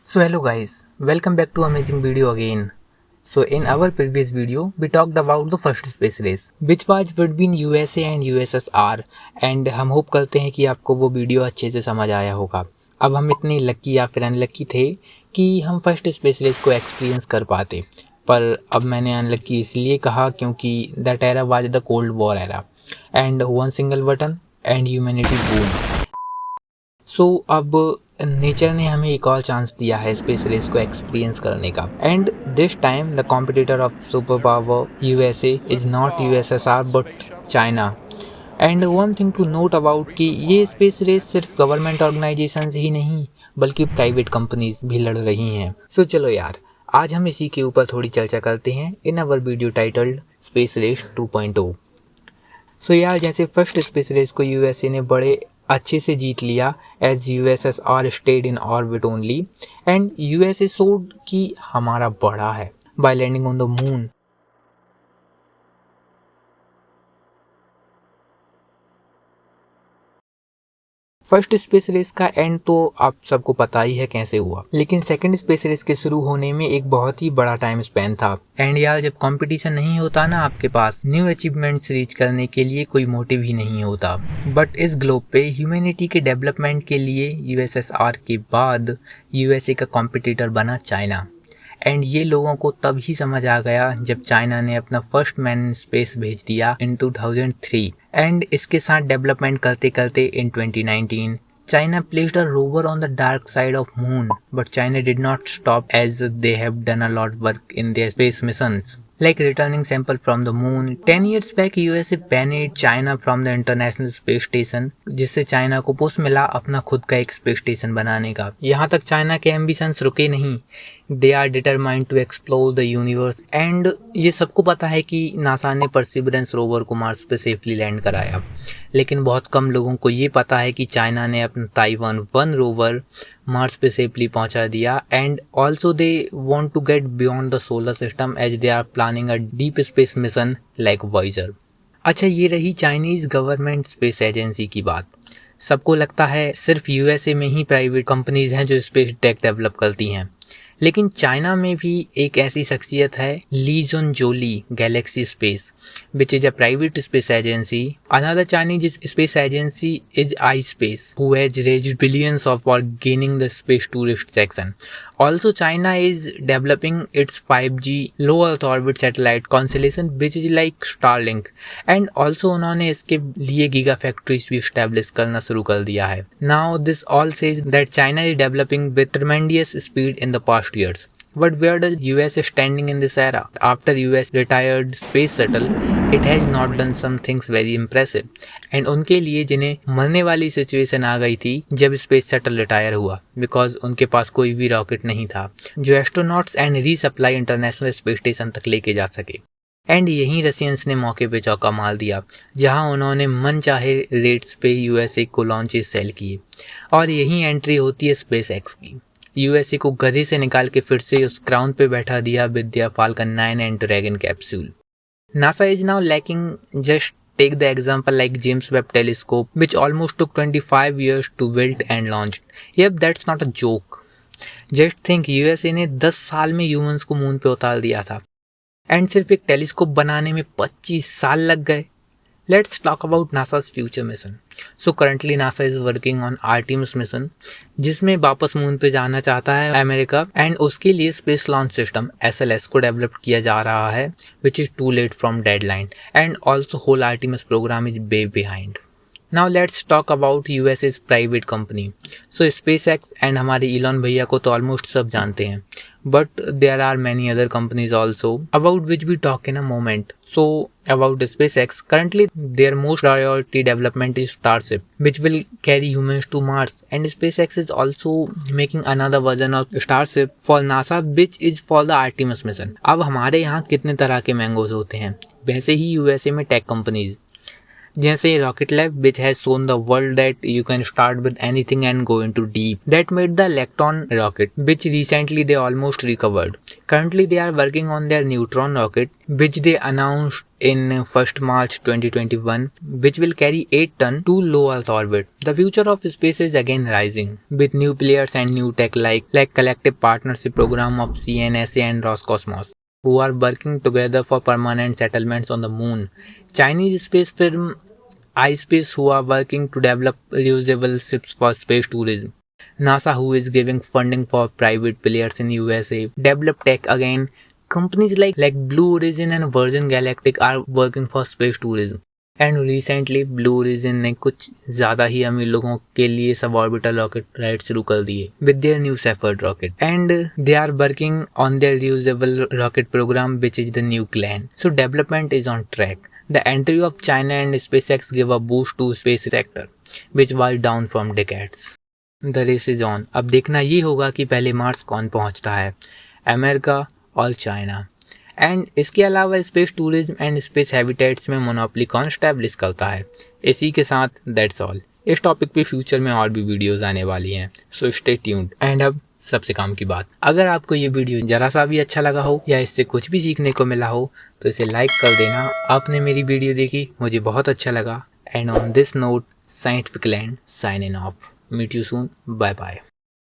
So hello guys, welcome back to amazing video again. So in our previous video, we talked about the first space race, which was between USA and USSR, and हम hope करते हैं कि आपको वो video अच्छे से समझ आया होगा। अब हम इतने लकी या फिर अनलकी थे कि हम फर्स्ट स्पेस रेस को एक्सपीरियंस कर पाते, पर अब मैंने अनलकी इसलिए कहा क्योंकि that era was the cold war era and one single button and humanity boom. So अब नेचर ने हमें एक और चांस दिया है स्पेस रेस को एक्सपीरियंस करने का, and this time the competitor of super power USA is not USSR but China. And one thing to note about कि ये स्पेस रेस सिर्फ गवर्नमेंट ऑर्गेनाइजेशंस ही नहीं बल्कि प्राइवेट कंपनीज भी लड़ रही हैं। सो चलो यार, आज हम इसी के ऊपर थोड़ी चर्चा करते हैं in our video titled space race 2.0। So यार, जैसे फर्स्ट स्पेस रेस को यूएसए ने बड़े अच्छे से जीत लिया as USSR stayed in orbit only, and USA showed कि हमारा बड़ा है by landing on the moon. First space race का एंड तो आप सबको पता ही है कैसे हुआ, लेकिन सेकंड स्पेस रेस के शुरू होने में एक बहुत ही बड़ा टाइम स्पेन था। एंड यार, जब कंपटीशन नहीं होता ना आपके पास, न्यू अचीवमेंट्स रीच करने के लिए कोई मोटिव ही नहीं होता। बट इस ग्लोब पे ह्यूमैनिटी के डेवलपमेंट के लिए यूएसएसआर के बाद यूएसए का कॉम्पिटिटर बना चाइना। एंड ये लोगों को तब ही समझ आ गया जब चाइना ने अपना फर्स्ट मैन इन स्पेस भेज दिया इन 2003। एंड इसके साथ डेवलपमेंट करते करते इन 2019 China placed a rover on the dark side of moon, but China did not stop as they have done a lot work in their space missions, like returning sample from the moon. 10 years back USA banned China from the International Space Station, जिससे China को push मिला अपना खुद का एक space station बनाने का। यहाँ तक चाइना के एम्बिशंस रुके नहीं, they are determined to explore the universe. And ये सबको पता है कि नासा ने परसिवरेंस रोवर को मार्स पे सेफली लैंड कराया, लेकिन बहुत कम लोगों को ये पता है कि चाइना ने अपना ताइवान 1 रोवर मार्स पे सेफली पहुंचा दिया। And also they want to get beyond the solar system as they are planning a deep space mission like Voyager. अच्छा, ये रही चाइनीज गवर्नमेंट स्पेस एजेंसी की बात। सबको लगता है सिर्फ यूएसए में ही प्राइवेट कंपनीज हैं जो स्पेस टेक डेवलप करती हैं, लेकिन चाइना में भी एक ऐसी शख्सियत है, ली जुन जोली galaxy space, which is a private space agency. Another Chinese space agency is iSpace, who has raised billions of for gaining the space tourist section. Also, China is developing its 5G low Earth orbit satellite constellation, which is like Starlink. And also उन्होंने इसके लिए giga factories भी establish करना शुरू कर दिया है। Now this all says that China is developing with tremendous speed in the past years. But where does US standing in this era? After US retired space shuttle, it has not done some things very impressive. And उनके लिए जिन्हें मरने वाली situation आ गई थी जब space shuttle retire हुआ, because उनके पास कोई भी रॉकेट नहीं था जो astronauts and resupply international space station तक लेके जा सके। एंड यहीं रशियंस ने मौके पे चौका मार दिया, जहां उन्होंने मन चाहे रेट्स पे यूएसए को लॉन्चेस सेल किए, और यहीं एंट्री होती है स्पेस एक्स की। यूएसए को गधे से निकाल के फिर से उस क्राउन पे बैठा दिया with their falcon 9 and dragon capsule. NASA is now lacking, just take the example like James Webb Telescope, which almost took 25 years to build and launch. Yep, that's not a joke. Just think, USA ने 10 साल में humans को moon पे उतार दिया था, and सिर्फ एक टेलीस्कोप बनाने में 25 साल लग गए। Let's talk about NASA's future mission. So currently NASA is working on Artemis mission, जिसमें वापस मून पे जाना चाहता है अमेरिका, एंड उसके लिए स्पेस लॉन्च सिस्टम SLS को डेवलप किया जा रहा है, which is too late from deadline, and also whole Artemis program is way behind. Now let's talk about US's private company. So SpaceX and हमारे Elon भैया को तो ऑलमोस्ट सब जानते हैं, but there are many other companies also about which we talk in a moment. So about SpaceX, currently their most priority development is Starship, which will carry humans to Mars, and SpaceX is also making another version of Starship for NASA, which is for the Artemis mission. अब हमारे यहाँ कितने तरह के mangoes होते हैं, वैसे ही USA में टेक कंपनीज जैसे rocket lab which has shown the world that you can start with anything and go into deep. That made the Electron rocket, which recently they almost recovered. Currently they are working on their Neutron rocket, which they announced in 1st March 2021, which will carry 8 ton to low Earth orbit. The future of space is again rising with new players and new tech like collective partnership program of CNSA and Roscosmos, who are working together for permanent settlements on the moon. Chinese space firm iSpace, who are working to develop reusable ships for space tourism. NASA, who is giving funding for private players in USA. Develop tech again. Companies like Blue Origin and Virgin Galactic are working for space tourism. And recently blue origin ने कुछ ज़्यादा ही अमीर लोगों के लिए sub orbital rocket ride शुरू कर दिए with their New Shepard rocket and they are working on their reusable rocket program which is the New Glenn. So development is on track. The entry of China and SpaceX gave a boost to space sector, which was down from decades. The race is on. अब देखना ये होगा कि पहले Mars कौन पहुंचता है, America और चाइना. एंड इसके अलावा space tourism and space habitats में मोनोपोली कौन स्टैब्लिश करता है. इसी के साथ दैट्स ऑल. इस टॉपिक पे फ्यूचर में और भी वीडियोस आने वाली हैं, सो स्टे ट्यून्ड. एंड अब सबसे काम की बात, अगर आपको ये वीडियो जरा सा भी अच्छा लगा हो या इससे कुछ भी सीखने को मिला हो तो इसे लाइक कर देना. आपने मेरी वीडियो देखी, मुझे बहुत अच्छा लगा. And on this note, scientific land signing off. Meet you soon. Bye bye.